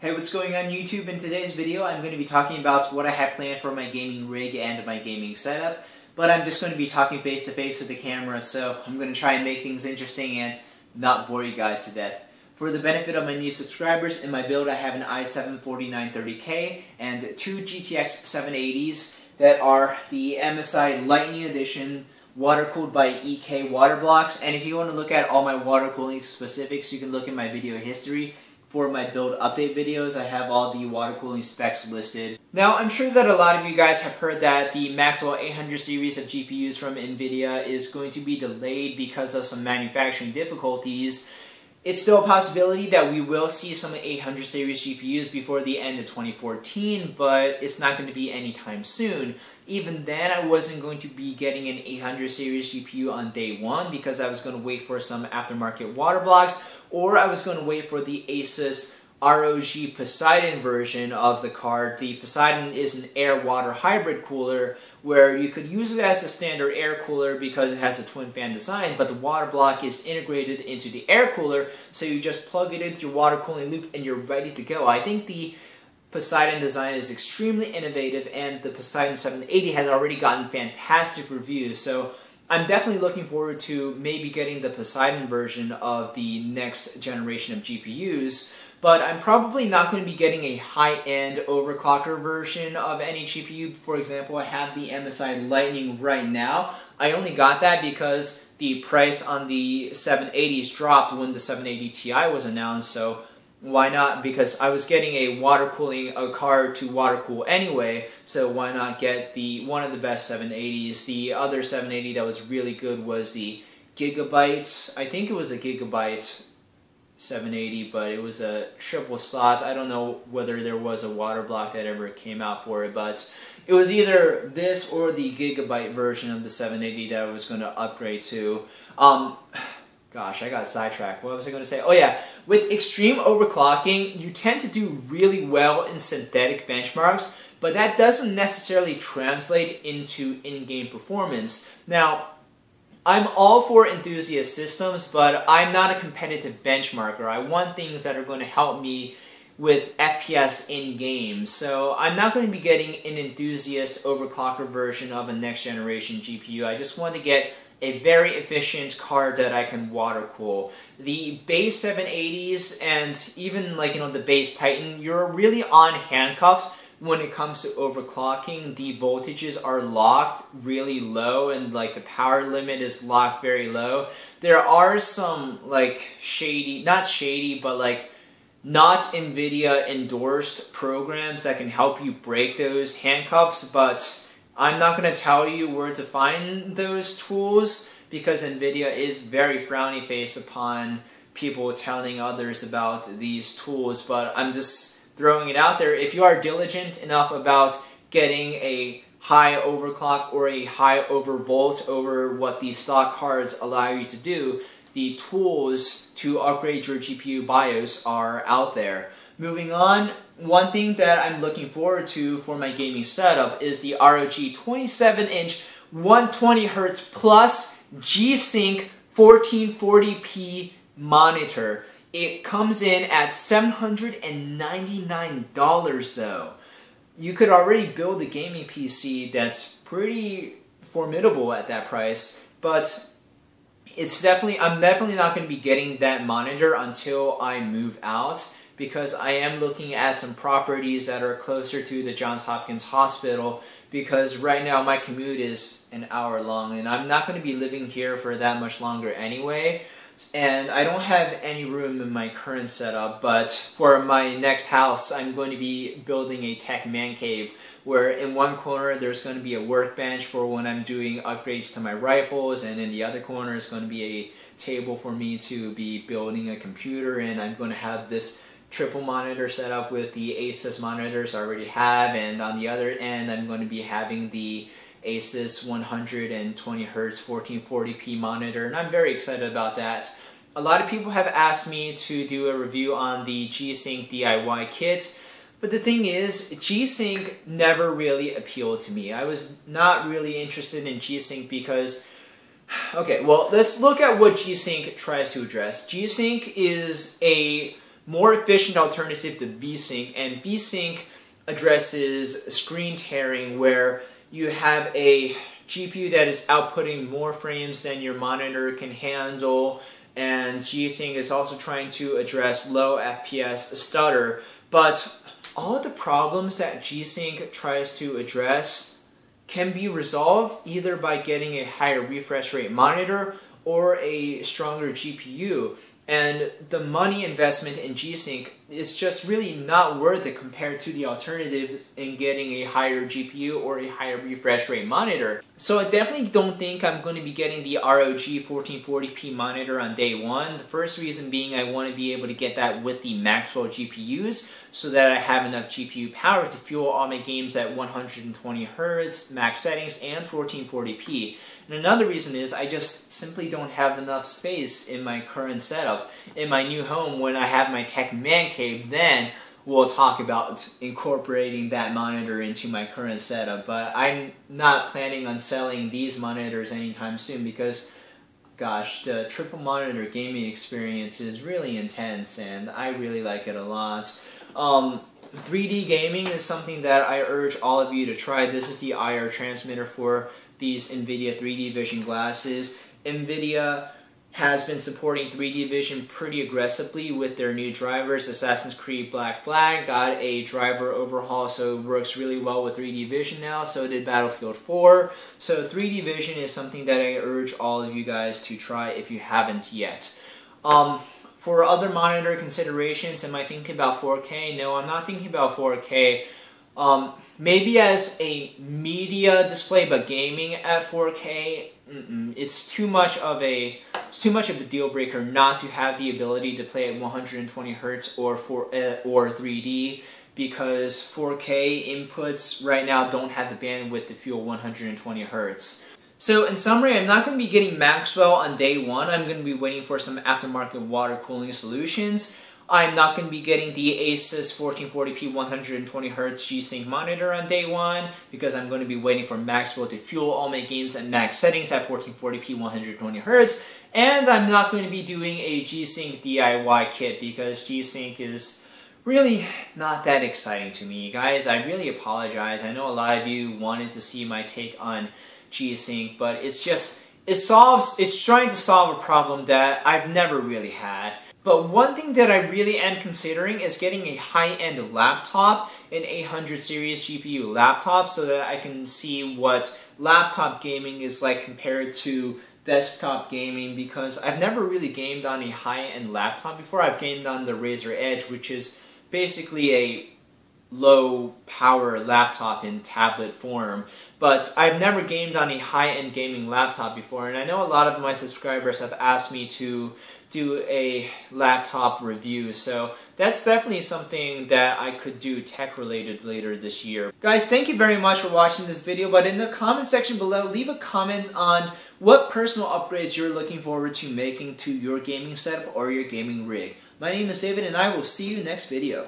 Hey, what's going on YouTube? In today's video I'm going to be talking about what I have planned for my gaming rig and my gaming setup, but I'm just going to be talking face to face with the camera, so I'm going to try and make things interesting and not bore you guys to death. For the benefit of my new subscribers, in my build I have an i7 4930K and two GTX 780s that are the MSI Lightning Edition, water-cooled by EK water blocks. And if you want to look at all my water cooling specifics, you can look in my video history. For my build update videos, I have all the water cooling specs listed. Now, I'm sure that a lot of you guys have heard that the Maxwell 800 series of GPUs from Nvidia is going to be delayed because of some manufacturing difficulties. It's still a possibility that we will see some 800 series GPUs before the end of 2014, but it's not going to be anytime soon. Even then, I wasn't going to be getting an 800 series GPU on day one because I was going to wait for some aftermarket water blocks, or I was going to wait for the Asus ROG Poseidon version of the card. The Poseidon is an air-water hybrid cooler where you could use it as a standard air cooler because it has a twin fan design, but the water block is integrated into the air cooler, so you just plug it into your water cooling loop and you're ready to go. I think the Poseidon design is extremely innovative, and the Poseidon 780 has already gotten fantastic reviews, so I'm definitely looking forward to maybe getting the Poseidon version of the next generation of GPUs, but I'm probably not going to be getting a high-end overclocker version of any GPU. For example, I have the MSI Lightning right now. I only got that because the price on the 780s dropped when the 780 Ti was announced, so why not? Because I was getting a card to water cool anyway, so why not get one of the best 780s? The other 780 that was really good was the Gigabyte. I think it was a Gigabyte 780, but it was a triple slot. I don't know whether there was a water block that ever came out for it, but it was either this or the Gigabyte version of the 780 that I was going to upgrade to. Gosh, I got sidetracked. What was I going to say? Oh yeah, with extreme overclocking, you tend to do really well in synthetic benchmarks, but that doesn't necessarily translate into in-game performance. Now, I'm all for enthusiast systems, but I'm not a competitive benchmarker. I want things that are going to help me with FPS in-game, so I'm not going to be getting an enthusiast overclocker version of a next-generation GPU. I just want to get a very efficient card that I can water cool. The base 780s and even the base Titan, you're really on handcuffs when it comes to overclocking. The voltages are locked really low and the power limit is locked very low. There are some shady, not shady, but not Nvidia endorsed programs that can help you break those handcuffs, but I'm not going to tell you where to find those tools because Nvidia is very frowny face upon people telling others about these tools, but I'm just throwing it out there. If you are diligent enough about getting a high overclock or a high overvolt over what the stock cards allow you to do, the tools to upgrade your GPU BIOS are out there. Moving on, one thing that I'm looking forward to for my gaming setup is the ROG 27-inch 120Hz plus GSync 1440p monitor. It comes in at $799 though. You could already build a gaming PC that's pretty formidable at that price, but I'm definitely not going to be getting that monitor until I move out, because I am looking at some properties that are closer to the Johns Hopkins Hospital, because right now my commute is an hour long and I'm not going to be living here for that much longer anyway, and I don't have any room in my current setup. But for my next house, I'm going to be building a tech man cave where in one corner there's going to be a workbench for when I'm doing upgrades to my rifles, and in the other corner is going to be a table for me to be building a computer, and I'm going to have this triple monitor set up with the Asus monitors I already have, and on the other end I'm going to be having the Asus 120Hz 1440p monitor, and I'm very excited about that. A lot of people have asked me to do a review on the GSync DIY kit, but the thing is, GSync never really appealed to me. I was not really interested in GSync because Okay, well, let's look at what GSync tries to address. GSync is a more efficient alternative to VSync, and VSync addresses screen tearing where you have a GPU that is outputting more frames than your monitor can handle, and GSync is also trying to address low FPS stutter. But all of the problems that GSync tries to address can be resolved either by getting a higher refresh rate monitor or a stronger GPU. And the money investment in GSync is just really not worth it compared to the alternative in getting a higher GPU or a higher refresh rate monitor. So I definitely don't think I'm going to be getting the ROG 1440p monitor on day one. The first reason being I want to be able to get that with the Maxwell GPUs so that I have enough GPU power to fuel all my games at 120Hz, max settings, and 1440p. And another reason is I just simply don't have enough space in my current setup. In my new home, when I have my tech man cave, then we'll talk about incorporating that monitor into my current setup. But I'm not planning on selling these monitors anytime soon because, gosh, the triple monitor gaming experience is really intense and I really like it a lot. 3D gaming is something that I urge all of you to try. This is the IR transmitter for these Nvidia 3D Vision glasses. Nvidia has been supporting 3D Vision pretty aggressively with their new drivers. Assassin's Creed Black Flag got a driver overhaul, so it works really well with 3D Vision now. So did Battlefield 4. So 3D Vision is something that I urge all of you guys to try if you haven't yet. For other monitor considerations, am I thinking about 4K? No, I'm not thinking about 4K. Maybe as a media display, but gaming at 4K, it's too much of a deal breaker not to have the ability to play at 120Hz or 3D, because 4K inputs right now don't have the bandwidth to fuel 120Hz. So in summary, I'm not going to be getting Maxwell on day one. I'm going to be waiting for some aftermarket water cooling solutions. I'm not going to be getting the Asus 1440p 120Hz G-Sync monitor on day one because I'm going to be waiting for Maxwell to fuel all my games at max settings at 1440p 120Hz. And I'm not going to be doing a G-Sync DIY kit because G-Sync is really not that exciting to me. Guys, I really apologize. I know a lot of you wanted to see my take on G-Sync, but it's trying to solve a problem that I've never really had. But one thing that I really am considering is getting a high-end laptop, an 800 series GPU laptop, so that I can see what laptop gaming is like compared to desktop gaming, because I've never really gamed on a high-end laptop before. I've gamed on the Razer Edge, which is basically a low-power laptop in tablet form. But I've never gamed on a high-end gaming laptop before, and I know a lot of my subscribers have asked me to do a laptop review, so that's definitely something that I could do tech-related later this year. Guys, thank you very much for watching this video, but in the comment section below, leave a comment on what personal upgrades you're looking forward to making to your gaming setup or your gaming rig. My name is David, and I will see you next video.